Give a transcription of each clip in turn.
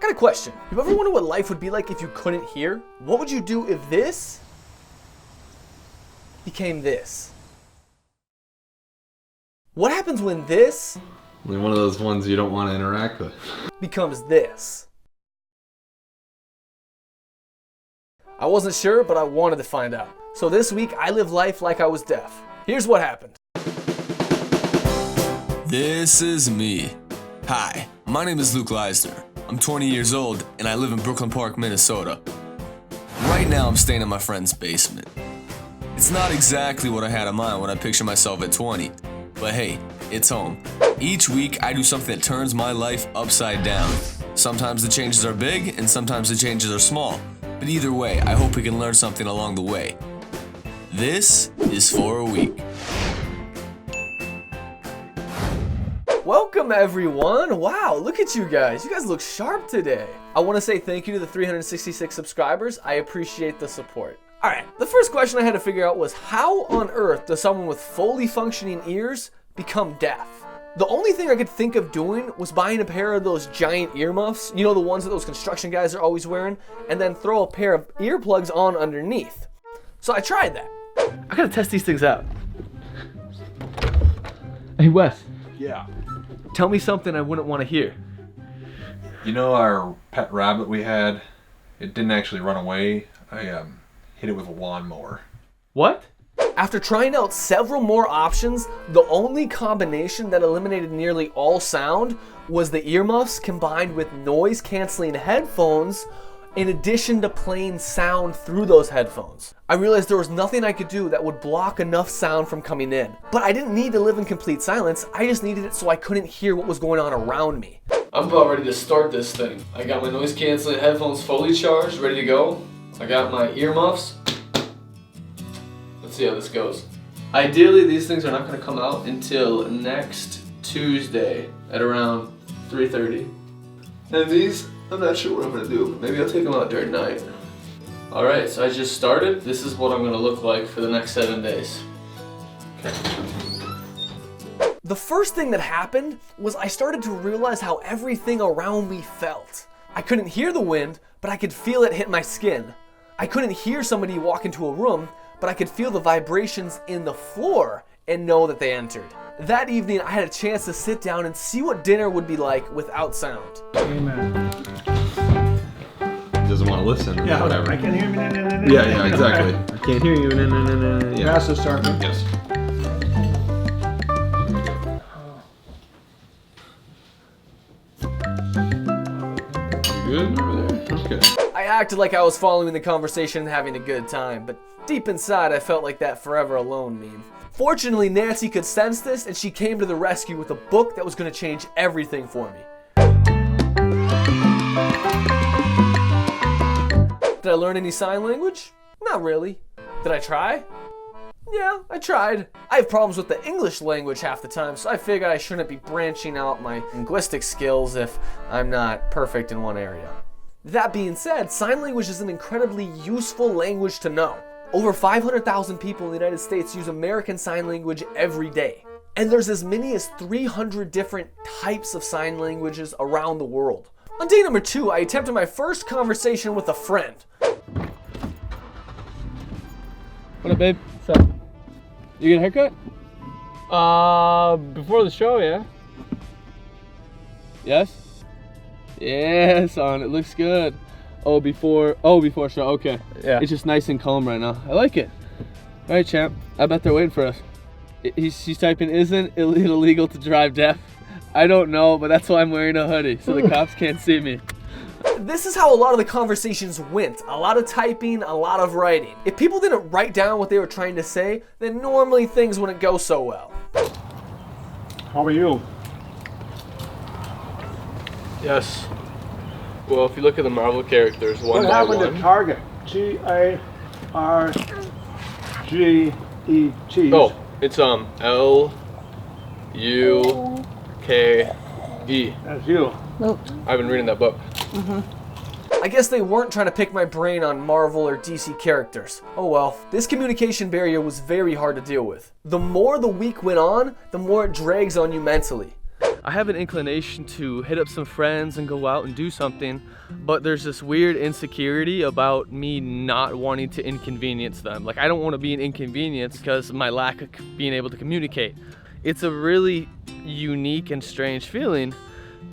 Got a question. You ever wonder what life would be like if you couldn't hear? What would you do if this became this? What happens when this One of those ones you don't want to interact with. becomes this? I wasn't sure, but I wanted to find out. So this week, I lived life like I was deaf. Here's what happened. This is me. Hi, my name is Luke Leisner. I'm 20 years old and I live in Brooklyn Park, Minnesota. Right now I'm staying in my friend's basement. It's not exactly what I had in mind when I pictured myself at 20, but hey, it's home. Each week I do something that turns my life upside down. Sometimes the changes are big and sometimes the changes are small, but either way, I hope we can learn something along the way. This is for a week. Welcome everyone. Wow, look at you guys. You guys look sharp today. I want to say thank you to the 366 subscribers. I appreciate the support. All right, the first question I had to figure out was how on earth does someone with fully functioning ears become deaf? The only thing I could think of doing was buying a pair of those giant earmuffs, you know, the ones that those construction guys are always wearing, and then throw a pair of earplugs on underneath. So I tried that. I gotta test these things out. Hey Wes. Yeah. Tell me something I wouldn't want to hear. You know our pet rabbit we had? It didn't actually run away. I hit it with a lawnmower. What? After trying out several more options, the only combination that eliminated nearly all sound was the earmuffs combined with noise-canceling headphones in addition to playing sound through those headphones. I realized there was nothing I could do that would block enough sound from coming in. But I didn't need to live in complete silence, I just needed it so I couldn't hear what was going on around me. I'm about ready to start this thing. I got my noise-canceling headphones fully charged, ready to go. I got my earmuffs. Let's see how this goes. Ideally, these things are not going to come out until next Tuesday at around 3:30. And these, I'm not sure what I'm going to do, but maybe I'll take them out during night. Alright, so I just started. This is what I'm going to look like for the next 7 days. Okay. The first thing that happened was I started to realize how everything around me felt. I couldn't hear the wind, but I could feel it hit my skin. I couldn't hear somebody walk into a room, but I could feel the vibrations in the floor and know that they entered. That evening, I had a chance to sit down and see what dinner would be like without sound. Amen. He doesn't want to listen. Yeah, Whatever. I can hear me. Yeah, exactly. I can't hear you. Yeah. Pass the start. Yes. You good over there? Okay. I acted like I was following the conversation and having a good time, but deep inside I felt like that forever alone meme. Fortunately, Nancy could sense this and she came to the rescue with a book that was going to change everything for me. Did I learn any sign language? Not really. Did I try? Yeah, I tried. I have problems with the English language half the time, so I figured I shouldn't be branching out my linguistic skills if I'm not perfect in one area. That being said, sign language is an incredibly useful language to know. Over 500,000 people in the United States use American Sign Language every day. And there's as many as 300 different types of sign languages around the world. On day number 2, I attempted my first conversation with a friend. What up, babe? What's up? You get a haircut? Before the show, yeah. Yes? Yeah, son, it looks good. Before show, okay. Yeah. It's just nice and calm right now. I like it. All right, champ. I bet they're waiting for us. She's typing, isn't it illegal to drive deaf? I don't know, but that's why I'm wearing a hoodie, so the cops can't see me. This is how a lot of the conversations went. A lot of typing, a lot of writing. If people didn't write down what they were trying to say, then normally things wouldn't go so well. How are you? Yes. Well, if you look at the Marvel characters, one What by happened one. to Target? G-A-R-G-E-T. Oh, it's L-U-K-E. That's you. I've been reading that book. I guess they weren't trying to pick my brain on Marvel or DC characters. Oh well, this communication barrier was very hard to deal with. The more the week went on, the more it drags on you mentally. I have an inclination to hit up some friends and go out and do something, but there's this weird insecurity about me not wanting to inconvenience them. Like, I don't want to be an inconvenience because of my lack of being able to communicate. It's a really unique and strange feeling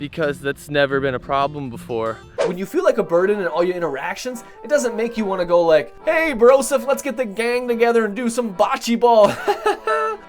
because that's never been a problem before. When you feel like a burden in all your interactions, it doesn't make you want to go like, hey brosif, let's get the gang together and do some bocce ball.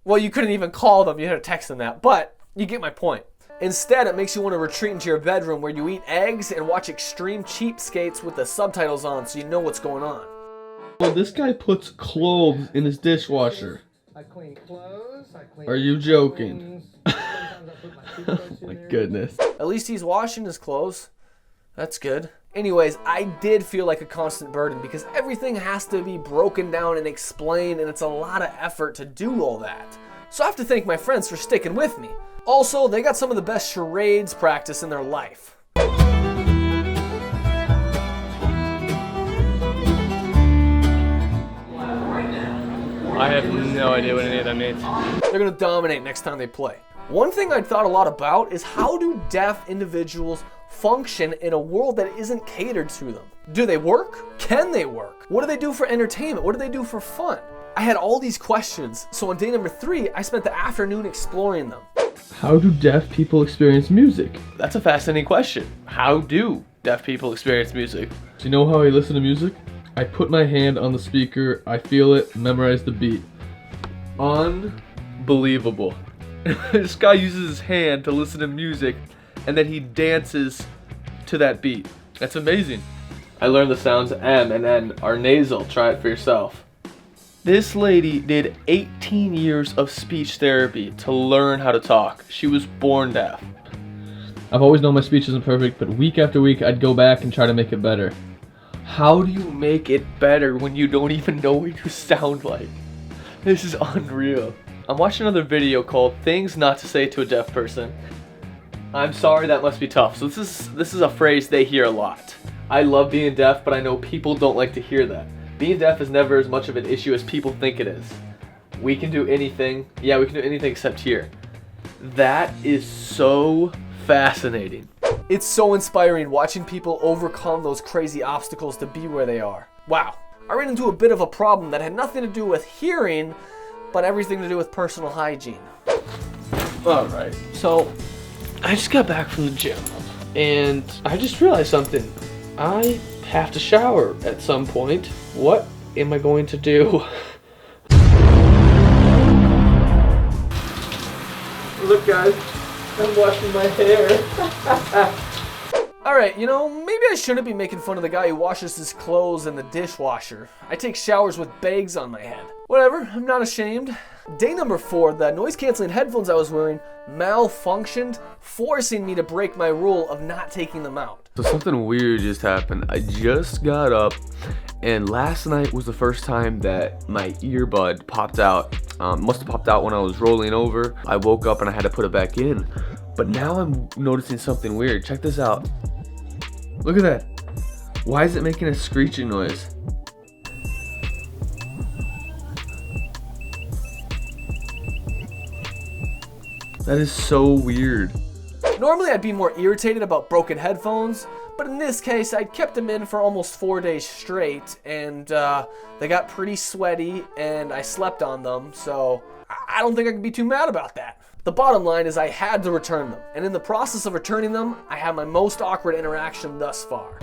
Well, you couldn't even call them, you had to text them that, but you get my point. Instead, it makes you want to retreat into your bedroom where you eat eggs and watch extreme cheapskates with the subtitles on so you know what's going on. Well, this guy puts clothes in his dishwasher. I clean clothes, I clean Are you joking? My goodness. At least he's washing his clothes. That's good. Anyways, I did feel like a constant burden because everything has to be broken down and explained, and it's a lot of effort to do all that. So I have to thank my friends for sticking with me. Also, they got some of the best charades practice in their life. I have no idea what any of that means. They're gonna dominate next time they play. One thing I'd thought a lot about is how do deaf individuals function in a world that isn't catered to them? Do they work? Can they work? What do they do for entertainment? What do they do for fun? I had all these questions, so on day number 3, I spent the afternoon exploring them. How do deaf people experience music? That's a fascinating question. How do deaf people experience music? Do you know how I listen to music? I put my hand on the speaker, I feel it, memorize the beat. Unbelievable. This guy uses his hand to listen to music, and then he dances to that beat. That's amazing. I learned the sounds M and N are nasal. Try it for yourself. This lady did 18 years of speech therapy to learn how to talk. She was born deaf. I've always known my speech isn't perfect, but week after week I'd go back and try to make it better. How do you make it better when you don't even know what you sound like? This is unreal. I'm watching another video called Things Not to Say to a Deaf Person. I'm sorry, that must be tough. So this is a phrase they hear a lot. I love being deaf, but I know people don't like to hear that. Being deaf is never as much of an issue as people think it is. We can do anything. Yeah, we can do anything except hear. That is so fascinating. It's so inspiring watching people overcome those crazy obstacles to be where they are. Wow, I ran into a bit of a problem that had nothing to do with hearing, but everything to do with personal hygiene. Alright, so I just got back from the gym and I just realized something. I have to shower at some point. What am I going to do? Look guys, I'm washing my hair. Alright, you know, maybe I shouldn't be making fun of the guy who washes his clothes in the dishwasher. I take showers with bags on my head. Whatever, I'm not ashamed. Day number 4, the noise-canceling headphones I was wearing malfunctioned, forcing me to break my rule of not taking them out. So something weird just happened. I just got up and last night was the first time that my earbud popped out. Must have popped out when I was rolling over. I woke up and I had to put it back in. But now I'm noticing something weird. Check this out. Look at that. Why is it making a screeching noise? That is so weird. Normally I'd be more irritated about broken headphones, but in this case I kept them in for almost 4 days straight, and they got pretty sweaty and I slept on them, so I don't think I can be too mad about that. The bottom line is I had to return them, and in the process of returning them, I had my most awkward interaction thus far.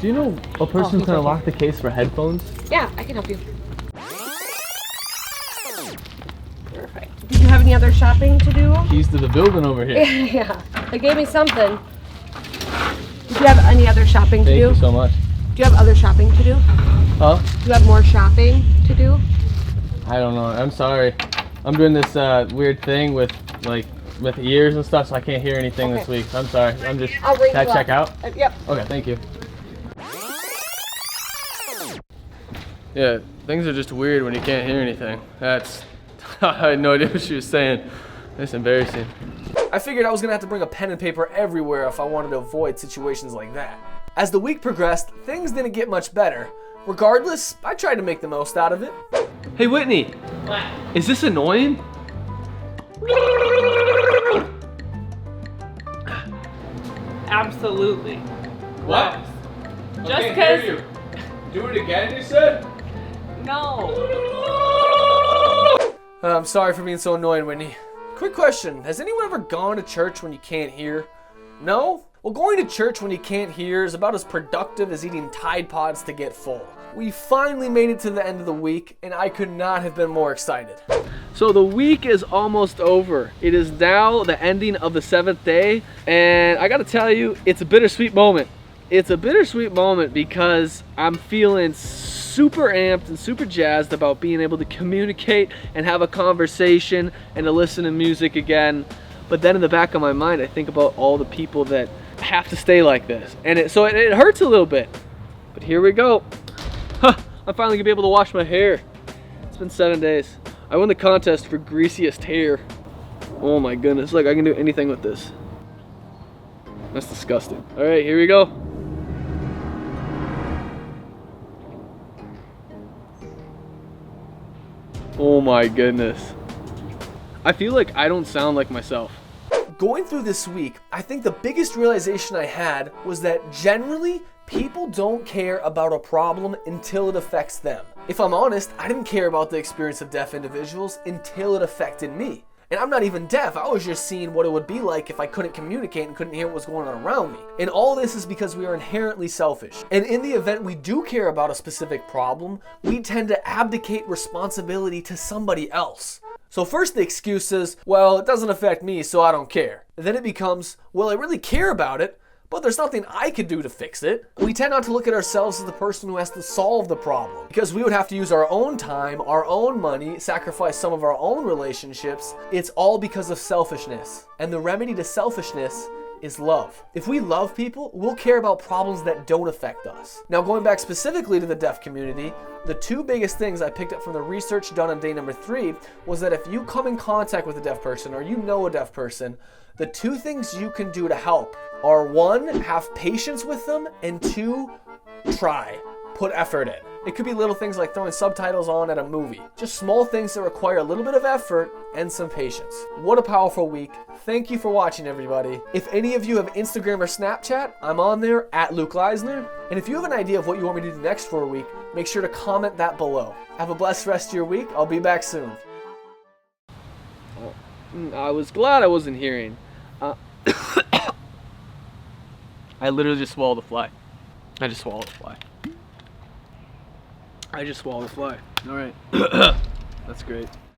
Do you know a person who's gonna lock the case for headphones? Yeah, I can help you. Perfect. Did you have any other shopping to do? Keys to the building over here. Yeah, they gave me something. Did you have any other shopping to do? Thank you so much. Do you have other shopping to do? Huh? Do you have more shopping to do? I don't know. I'm sorry. I'm doing this weird thing with ears and stuff, so I can't hear anything this week. I'm sorry. I'm just. I'll ring Can you I check up. out? Yep. Okay, thank you. Yeah, things are just weird when you can't hear anything. That's. I had no idea what she was saying. That's embarrassing. I figured I was gonna have to bring a pen and paper everywhere if I wanted to avoid situations like that. As the week progressed, things didn't get much better. Regardless, I tried to make the most out of it. Hey Whitney. What? Is this annoying? Absolutely. What? Just Okay, because. hear you. Do it again, you said? No. I'm sorry for being so annoying, Whitney. Quick question. Has anyone ever gone to church when you can't hear? No? Well, going to church when you can't hear is about as productive as eating Tide Pods to get full. We finally made it to the end of the week, and I could not have been more excited. So the week is almost over. It is now the ending of the 7th day, and I gotta tell you, it's a bittersweet moment. It's a bittersweet moment because I'm feeling super amped and super jazzed about being able to communicate and have a conversation and to listen to music again. But then in the back of my mind, I think about all the people that have to stay like this. And it hurts a little bit. But here we go. Huh, I'm finally gonna be able to wash my hair. It's been 7 days. I won the contest for greasiest hair. Oh my goodness, look, I can do anything with this. That's disgusting. All right, here we go. Oh my goodness. I feel like I don't sound like myself. Going through this week, I think the biggest realization I had was that generally, people don't care about a problem until it affects them. If I'm honest, I didn't care about the experience of deaf individuals until it affected me. And I'm not even deaf, I was just seeing what it would be like if I couldn't communicate and couldn't hear what was going on around me. And all this is because we are inherently selfish. And in the event we do care about a specific problem, we tend to abdicate responsibility to somebody else. So first the excuse is, well, it doesn't affect me, so I don't care. And then it becomes, well, I really care about it, but there's nothing I could do to fix it. We tend not to look at ourselves as the person who has to solve the problem, because we would have to use our own time, our own money, sacrifice some of our own relationships. It's all because of selfishness. And the remedy to selfishness is love. If we love people, we'll care about problems that don't affect us. Now, going back specifically to the deaf community, the two biggest things I picked up from the research done on day number 3 was that if you come in contact with a deaf person or you know a deaf person, the two things you can do to help are 1, have patience with them, and 2, try. Put effort in. It could be little things like throwing subtitles on at a movie. Just small things that require a little bit of effort and some patience. What a powerful week. Thank you for watching, everybody. If any of you have Instagram or Snapchat, I'm on there at Luke Leisner. And if you have an idea of what you want me to do next for a week, make sure to comment that below. Have a blessed rest of your week. I'll be back soon. I was glad I wasn't hearing. I literally just swallowed a fly. I just swallowed a fly. All right. That's great.